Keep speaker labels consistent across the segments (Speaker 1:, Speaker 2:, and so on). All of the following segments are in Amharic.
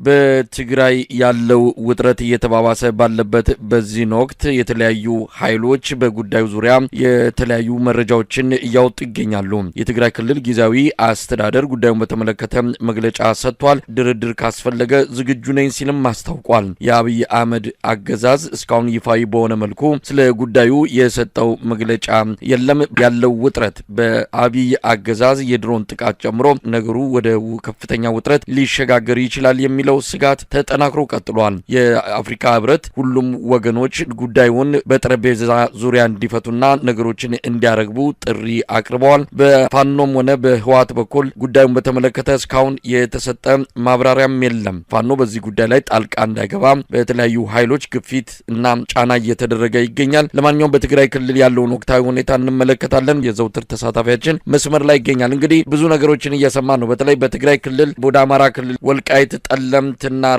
Speaker 1: በትግራይ ያለው ውጥረት እየተባባሰ ባለበት በዚህ ወቅት የተለያዩ ኃይሎች በጉዳዩ ዙሪያ የተለያዩ መረጃዎችን እያወጡ ይገኛሉ። የትግራይ ክልል ጊዜያዊ አስተዳደር ጉዳዩን በተመለከተ መግለጫ ሰጥቷል። ድርድር ካስፈለገ ዝግጁ ነኝ ሲልም አስታውቋል። የአብይ አህመድ አገዛዝ እስካሁን ይፋዊ በሆነ መልኩ ስለ ጉዳዩ የሰጠው መግለጫ የለም። ያለው ውጥረት በአብይ አገዛዝ የድሮን ጥቃት ጨምሮ ነገሩ ወደ ከፍተኛ ውጥረት ሊሸጋገር ይችላል የሚለው ስጋት ተጠናክሮ ቀጥሏል። የአፍሪካ ህብረት ሁሉም ወገኖች ጉዳዩን በጠረጴዛ ዙሪያ እንዲፈቱና ነገሮችን እንዲያረግቡ ጥሪ አቅርበዋል። በፋኖም ሆነ በህወሓት በኩል ጉዳዩን በተመለከተ እስካሁን የተሰጠ ማብራሪያም የለም። ፋኖ በዚህ ጉዳይ ላይ ጣልቃ እንዳይገባ በተለያዩ ኃይሎች ግፊት እና ጫና እየተደረገ ይገኛል። ለማንኛውም በትግራይ ክልል ያለውን ወቅታዊ ሁኔታ እንመለከታለን። የዘውትር ተሳታፊያችን መስመር ላይ ይገኛል። እንግዲህ ብዙ ነገሮችን እየሰማ ነው። በተለይ በትግራይ ክልል ወደ አማራ ክልል ወልቃይት ጠለምትና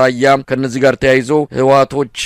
Speaker 1: ራያ ከነዚህ ጋር ተያይዞ ህወሓቶች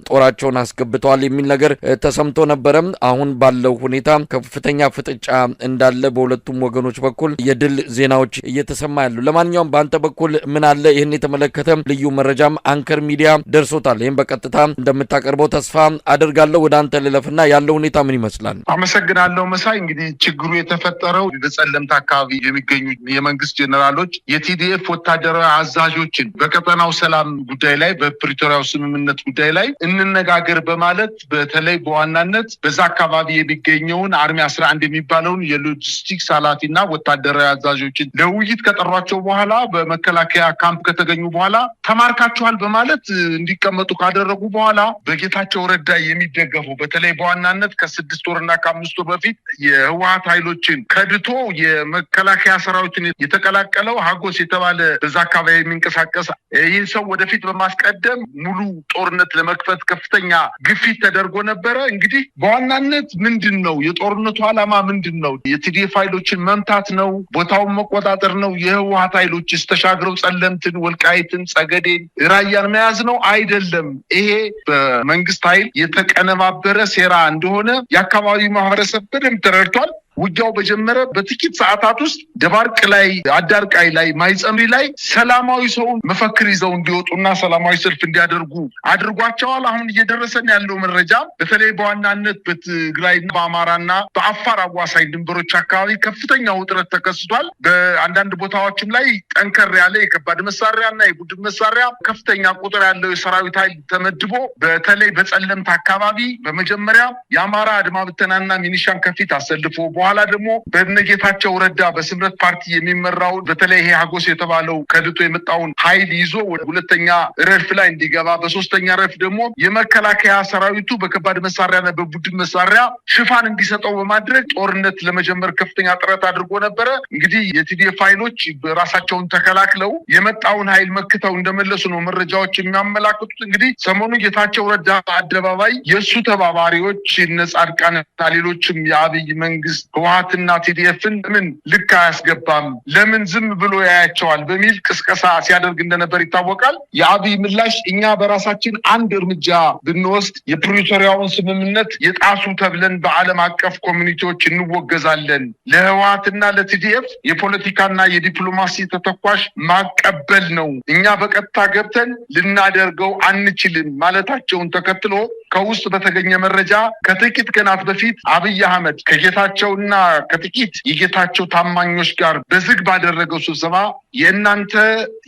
Speaker 1: ጦራቸውን አስገብተዋል የሚል ነገር ተሰምቶ ነበረ። አሁን ባለው ሁኔታ ከፍተኛ ፍጥጫ እንዳለ በሁለቱም ወገኖች በኩል የድል ዜናዎች እየተሰማ ያሉ። ለማንኛውም በአንተ በኩል ምን አለ? ይህን የተመለከተ ልዩ መረጃም አንከር ሚዲያ ደርሶታል። ይህም በቀጥታ እንደምታቀርበው ተስፋ አደርጋለሁ። ወደ አንተ ልለፍና ያለው ሁኔታ ምን ይመስላል?
Speaker 2: አመሰግናለሁ መሳይ። እንግዲህ ችግሩ የተፈጠረው በጸለምት አካባቢ የሚገኙ የመንግስት ጄኔራሎች የቲዲኤፍ ወታደራዊ አዛዦችን በቀጠናው ሰላም ጉዳይ ላይ በፕሪቶሪያው ስምምነት ጉዳይ ላይ እንነጋገር በማለት በተለይ በዋናነት በዛ አካባቢ የሚገኘውን አርሚ 11 የሚባለውን የሎጂስቲክስ ኃላፊና ወታደራዊ አዛዦችን ለውይይት ከጠሯቸው በኋላ በመከላከያ ካምፕ ከተገኙ በኋላ ተማርካቸዋል በማለት እንዲቀመጡ ካደረጉ በኋላ በጌታቸው ረዳ የሚደገፉ በተለይ በዋናነት ከ6 ወርና ከ5 ወር በፊት የህወሓት ኃይሎችን ከድቶ የመከላከያ ሰራዊትን የተቀላቀለው ሀጎስ የተባለ በዛ አካባቢ የሚንቀሳቀስ ይህን ሰው ወደፊት በማስቀደም ሙሉ ጦርነት ለመክፈት ከፍተኛ ግፊት ተደርጎ ነበረ። እንግዲህ በዋናነት ምንድን ነው የጦርነቱ ዓላማ? ምንድን ነው? የቲዲኤፍ ኃይሎችን መምታት ነው? ቦታውን መቆጣጠር ነው? የህወሓት ኃይሎችስ ተሻግረው ጸለምትን፣ ወልቃይትን፣ ጸገዴን፣ ራያን መያዝ ነው? አይደለም። ይሄ በመንግስት ኃይል የተቀነባበረ ሴራ እንደሆነ የአካባቢው ማህበረሰብ በደንብ ተረድቷል። ውጊያው በጀመረ በጥቂት ሰዓታት ውስጥ ደባርቅ ላይ፣ አዳርቃይ ላይ፣ ማይጸምሪ ላይ ሰላማዊ ሰውን መፈክር ይዘው እንዲወጡና ሰላማዊ ሰልፍ እንዲያደርጉ አድርጓቸዋል። አሁን እየደረሰን ያለው መረጃ በተለይ በዋናነት በትግራይና በአማራና በአፋር አዋሳኝ ድንበሮች አካባቢ ከፍተኛ ውጥረት ተከስቷል። በአንዳንድ ቦታዎችም ላይ ጠንከር ያለ የከባድ መሳሪያና የቡድን መሳሪያ ከፍተኛ ቁጥር ያለው የሰራዊት ኃይል ተመድቦ በተለይ በጸለምት አካባቢ በመጀመሪያ የአማራ አድማ ብተናና ሚኒሻን ከፊት አሰልፎ በኋላ ደግሞ በነጌታቸው ረዳ በስምረት ፓርቲ የሚመራው በተለይ ይሄ ሀጎስ የተባለው ከድቶ የመጣውን ኃይል ይዞ ወደ ሁለተኛ ረድፍ ላይ እንዲገባ፣ በሶስተኛ ረድፍ ደግሞ የመከላከያ ሰራዊቱ በከባድ መሳሪያና በቡድን መሳሪያ ሽፋን እንዲሰጠው በማድረግ ጦርነት ለመጀመር ከፍተኛ ጥረት አድርጎ ነበረ። እንግዲህ የቲዲኤፍ ኃይሎች ራሳቸውን ተከላክለው የመጣውን ኃይል መክተው እንደመለሱ ነው መረጃዎች የሚያመላክቱት። እንግዲህ ሰሞኑ ጌታቸው ረዳ አደባባይ የእሱ ተባባሪዎች እነ ጻድቃንና ሌሎችም የአብይ መንግስት ህወሓትና ቲዲኤፍን ለምን ልክ አያስገባም፣ ለምን ዝም ብሎ ያያቸዋል በሚል ቅስቀሳ ሲያደርግ እንደነበር ይታወቃል። የአብይ ምላሽ እኛ በራሳችን አንድ እርምጃ ብንወስድ የፕሪቶሪያውን ስምምነት የጣሱ ተብለን በዓለም አቀፍ ኮሚኒቲዎች እንወገዛለን፣ ለህወሓትና ለቲዲኤፍ የፖለቲካና የዲፕሎማሲ ተተኳሽ ማቀበል ነው፣ እኛ በቀጥታ ገብተን ልናደርገው አንችልም ማለታቸውን ተከትሎ ከውስጥ በተገኘ መረጃ ከጥቂት ቀናት በፊት አብይ አህመድ ከጌታቸውና ከጥቂት የጌታቸው ታማኞች ጋር በዝግ ባደረገው ስብሰባ የእናንተ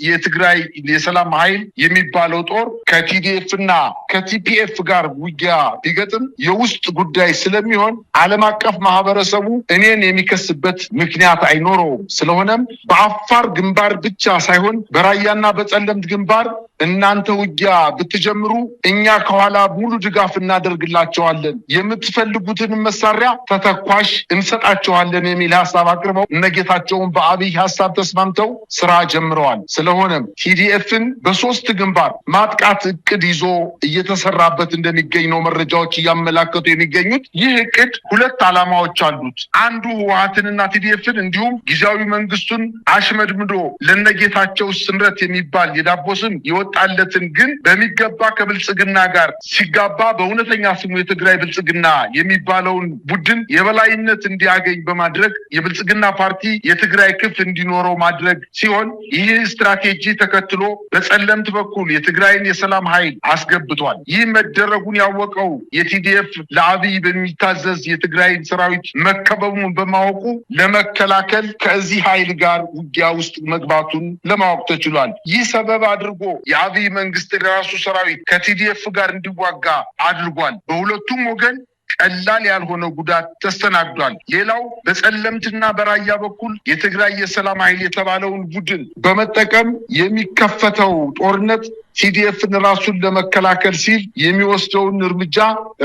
Speaker 2: የትግራይ የሰላም ኃይል የሚባለው ጦር ከቲዲኤፍና ከቲፒኤፍ ጋር ውጊያ ቢገጥም የውስጥ ጉዳይ ስለሚሆን ዓለም አቀፍ ማህበረሰቡ እኔን የሚከስበት ምክንያት አይኖረውም። ስለሆነም በአፋር ግንባር ብቻ ሳይሆን በራያና በጸለምት ግንባር እናንተ ውጊያ ብትጀምሩ እኛ ከኋላ ሙሉ ድጋፍ እናደርግላቸዋለን፣ የምትፈልጉትን መሳሪያ ተተኳሽ እንሰጣቸዋለን የሚል ሐሳብ አቅርበው እነጌታቸውን በአብይ ሐሳብ ተስማምተው ስራ ጀምረዋል። ስለሆነም ቲዲኤፍን በሶስት ግንባር ማጥቃት እቅድ ይዞ እየተሰራበት እንደሚገኝ ነው መረጃዎች እያመላከቱ የሚገኙት። ይህ እቅድ ሁለት ዓላማዎች አሉት። አንዱ ህወሓትንና ቲዲኤፍን እንዲሁም ጊዜያዊ መንግስቱን አሽመድምዶ ለነጌታቸው ስምረት የሚባል የዳቦ ስም የወጣለትን ግን በሚገባ ከብልጽግና ጋር ሲጋባ በእውነተኛ ስሙ የትግራይ ብልጽግና የሚባለውን ቡድን የበላይነት እንዲያገኝ በማድረግ የብልጽግና ፓርቲ የትግራይ ክፍ እንዲኖረው ማድረግ ሲሆን ይህ ስትራቴጂ ተከትሎ በጸለምት በኩል የትግራይን የሰላም ኃይል አስገብቷል። ይህ መደረጉን ያወቀው የቲዲኤፍ ለአብይ በሚታዘዝ የትግራይን ሰራዊት መከበቡን በማወቁ ለመከላከል ከዚህ ኃይል ጋር ውጊያ ውስጥ መግባቱን ለማወቅ ተችሏል። ይህ ሰበብ አድርጎ የአብይ መንግስት ራሱ ሰራዊት ከቲዲኤፍ ጋር እንዲዋጋ አድርጓል። በሁለቱም ወገን ቀላል ያልሆነ ጉዳት ተስተናግዷል። ሌላው በጸለምትና በራያ በኩል የትግራይ የሰላም ኃይል የተባለውን ቡድን በመጠቀም የሚከፈተው ጦርነት ቲዲኤፍን ራሱን ለመከላከል ሲል የሚወስደውን እርምጃ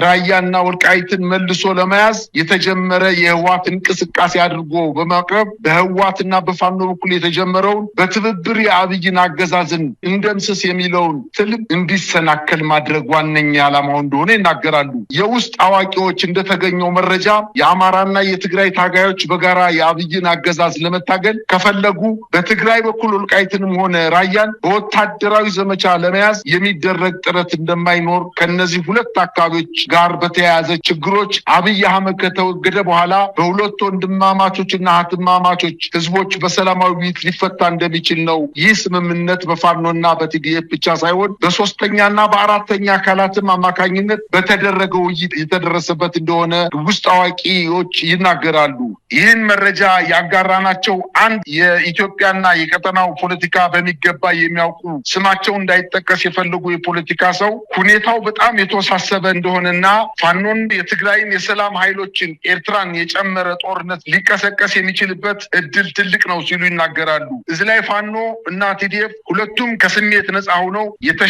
Speaker 2: ራያና ወልቃይትን መልሶ ለመያዝ የተጀመረ የህዋት እንቅስቃሴ አድርጎ በማቅረብ በህዋትና በፋኖ በኩል የተጀመረውን በትብብር የአብይን አገዛዝን እንደምስስ የሚለውን ትልም እንዲሰናከል ማድረግ ዋነኛ ዓላማው እንደሆነ ይናገራሉ። የውስጥ አዋቂዎች እንደተገኘው መረጃ የአማራና የትግራይ ታጋዮች በጋራ የአብይን አገዛዝ ለመታገል ከፈለጉ በትግራይ በኩል ወልቃይትንም ሆነ ራያን በወታደራዊ ዘመቻ ለመያዝ የሚደረግ ጥረት እንደማይኖር ከነዚህ ሁለት አካባቢዎች ጋር በተያያዘ ችግሮች አብይ አህመድ ከተወገደ በኋላ በሁለት ወንድማማቾችና እህትማማቾች ህዝቦች በሰላማዊ ውይይት ሊፈታ እንደሚችል ነው። ይህ ስምምነት በፋኖና በቲዲኤፍ ብቻ ሳይሆን በሶስተኛና በአራተኛ አካላትም አማካኝነት በተደረገ ውይይት የተደረሰበት እንደሆነ ውስጥ አዋቂዎች ይናገራሉ። ይህን መረጃ ያጋራናቸው አንድ የኢትዮጵያና የቀጠናው ፖለቲካ በሚገባ የሚያውቁ ስማቸው እንዳይጠቀስ የፈለጉ የፖለቲካ ሰው ሁኔታው በጣም የተወሳሰበ እንደሆነና ፋኖን የትግራይን የሰላም ኃይሎችን ኤርትራን የጨመረ ጦርነት ሊቀሰቀስ የሚችልበት እድል ትልቅ ነው ሲሉ ይናገራሉ። እዚህ ላይ ፋኖ እና ቲዲኤፍ ሁለቱም ከስሜት ነፃ ሆነው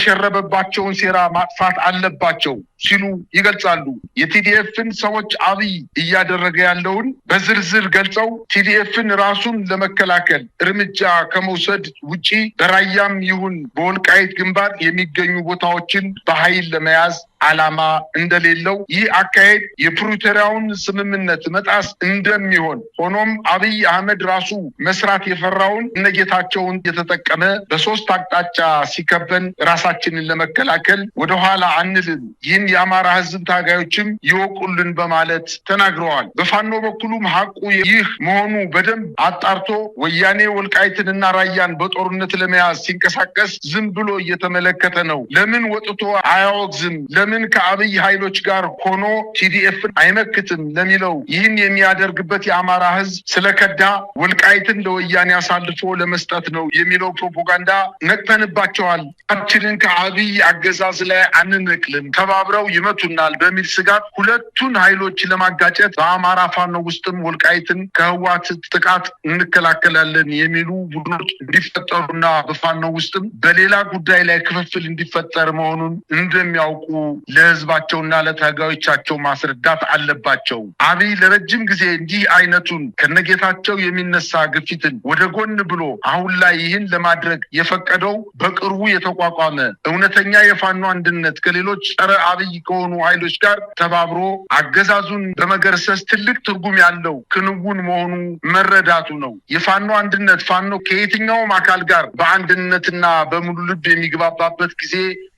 Speaker 2: የተሸረበባቸውን ሴራ ማጥፋት አለባቸው ሲሉ ይገልጻሉ። የቲዲኤፍን ሰዎች አብይ እያደረገ ያለውን በዝርዝር ገልጸው ቲዲኤፍን ራሱን ለመከላከል እርምጃ ከመውሰድ ውጪ በራያም ይሁን በወልቃይት ግንባር የሚገኙ ቦታዎችን በኃይል ለመያዝ ዓላማ እንደሌለው ይህ አካሄድ የፕሪቶሪያውን ስምምነት መጣስ እንደሚሆን ሆኖም አብይ አህመድ ራሱ መስራት የፈራውን እነጌታቸውን የተጠቀመ በሶስት አቅጣጫ ሲከበን ራሳችንን ለመከላከል ወደኋላ አንልም፣ ይህን የአማራ ህዝብ ታጋዮችም ይወቁልን በማለት ተናግረዋል። በፋኖ በኩሉም ሀቁ ይህ መሆኑ በደንብ አጣርቶ ወያኔ ወልቃይትንና ራያን በጦርነት ለመያዝ ሲንቀሳቀስ ዝም ብሎ እየተመለከተ ነው። ለምን ወጥቶ አያወግዝም? ለምን ከአብይ ኃይሎች ጋር ሆኖ ቲዲኤፍን አይመክትም ለሚለው ይህን የሚያደርግበት የአማራ ህዝብ ስለከዳ ወልቃይትን ለወያኔ አሳልፎ ለመስጠት ነው የሚለው ፕሮፓጋንዳ ነቅተንባቸዋል። አችንን ከአብይ አገዛዝ ላይ አንነቅልም፣ ተባብረው ይመቱናል በሚል ስጋት ሁለቱን ኃይሎች ለማጋጨት በአማራ ፋኖ ውስጥም ወልቃይትን ከህዋት ጥቃት እንከላከላለን የሚሉ ቡድኖች እንዲፈጠሩና በፋኖ ውስጥም በሌላ ጉዳይ ላይ ክፍፍል እንዲፈጠር መሆኑን እንደሚያውቁ ለህዝባቸውና ለታጋዮቻቸው ማስረዳት አለባቸው። አብይ ለረጅም ጊዜ እንዲህ አይነቱን ከነጌታቸው የሚነሳ ግፊትን ወደ ጎን ብሎ አሁን ላይ ይህን ለማድረግ የፈቀደው በቅርቡ የተቋቋመ እውነተኛ የፋኖ አንድነት ከሌሎች ጸረ አብይ ከሆኑ ኃይሎች ጋር ተባብሮ አገዛዙን በመገርሰስ ትልቅ ትርጉም ያለው ክንውን መሆኑ መረዳቱ ነው። የፋኖ አንድነት ፋኖ ከየትኛውም አካል ጋር በአንድነትና በሙሉ ልብ የሚግባባበት ጊዜ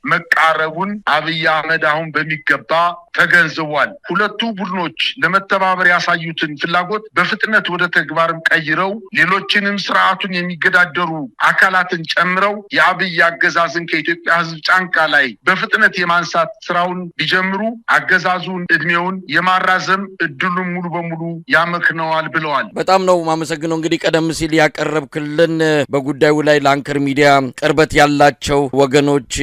Speaker 2: መቃረቡን አብይ አህመድ አሁን በሚገባ ተገንዝቧል። ሁለቱ ቡድኖች ለመተባበር ያሳዩትን ፍላጎት በፍጥነት ወደ ተግባርም ቀይረው ሌሎችንም ስርዓቱን የሚገዳደሩ አካላትን ጨምረው የአብይ አገዛዝን ከኢትዮጵያ ህዝብ ጫንቃ ላይ በፍጥነት የማንሳት ስራውን ቢጀምሩ አገዛዙን እድሜውን የማራዘም እድሉን ሙሉ በሙሉ ያመክነዋል ብለዋል።
Speaker 1: በጣም ነው ማመሰግነው። እንግዲህ ቀደም ሲል ያቀረብክልን በጉዳዩ ላይ ለአንከር ሚዲያ ቅርበት ያላቸው ወገኖች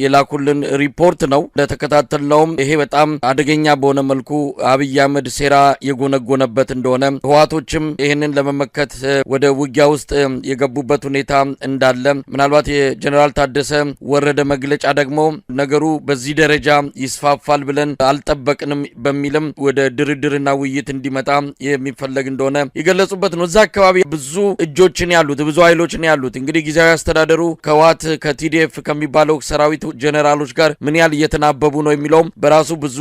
Speaker 1: የላኩልን ሪፖርት ነው። ለተከታተልነውም ይሄ በጣም አደገኛ በሆነ መልኩ አብይ አህመድ ሴራ የጎነጎነበት እንደሆነ ህዋቶችም ይህንን ለመመከት ወደ ውጊያ ውስጥ የገቡበት ሁኔታ እንዳለ ምናልባት የጀነራል ታደሰ ወረደ መግለጫ ደግሞ ነገሩ በዚህ ደረጃ ይስፋፋል ብለን አልጠበቅንም በሚልም ወደ ድርድርና ውይይት እንዲመጣ የሚፈለግ እንደሆነ የገለጹበት ነው። እዛ አካባቢ ብዙ እጆችን ያሉት ብዙ ኃይሎችን ያሉት እንግዲህ ጊዜያዊ አስተዳደሩ ከህዋት ከቲዲኤፍ ከሚባለው ሰራዊት ጀነራሎች ጋር ጋር ምን ያህል እየተናበቡ ነው የሚለውም በራሱ ብዙ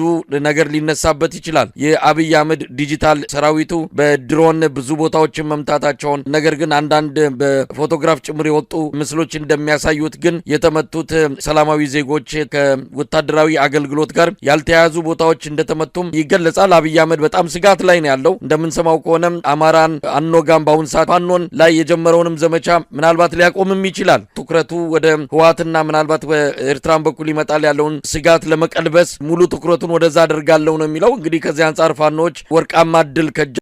Speaker 1: ነገር ሊነሳበት ይችላል። የአብይ አህመድ ዲጂታል ሰራዊቱ በድሮን ብዙ ቦታዎችን መምታታቸውን ነገር ግን አንዳንድ በፎቶግራፍ ጭምር የወጡ ምስሎች እንደሚያሳዩት ግን የተመቱት ሰላማዊ ዜጎች ከወታደራዊ አገልግሎት ጋር ያልተያያዙ ቦታዎች እንደተመቱም ይገለጻል። አብይ አህመድ በጣም ስጋት ላይ ነው ያለው። እንደምንሰማው ከሆነ አማራን አንወጋም በአሁን ሰዓት ፋኖን ላይ የጀመረውንም ዘመቻ ምናልባት ሊያቆምም ይችላል። ትኩረቱ ወደ ህወሓትና ምናልባት በኤርትራን በኩል ይመጣል ያለውን ስጋት ለመቀልበስ ሙሉ ትኩረቱን ወደዛ አድርጋለሁ ነው የሚለው። እንግዲህ ከዚህ አንጻር ፋኖች ወርቃማ ድል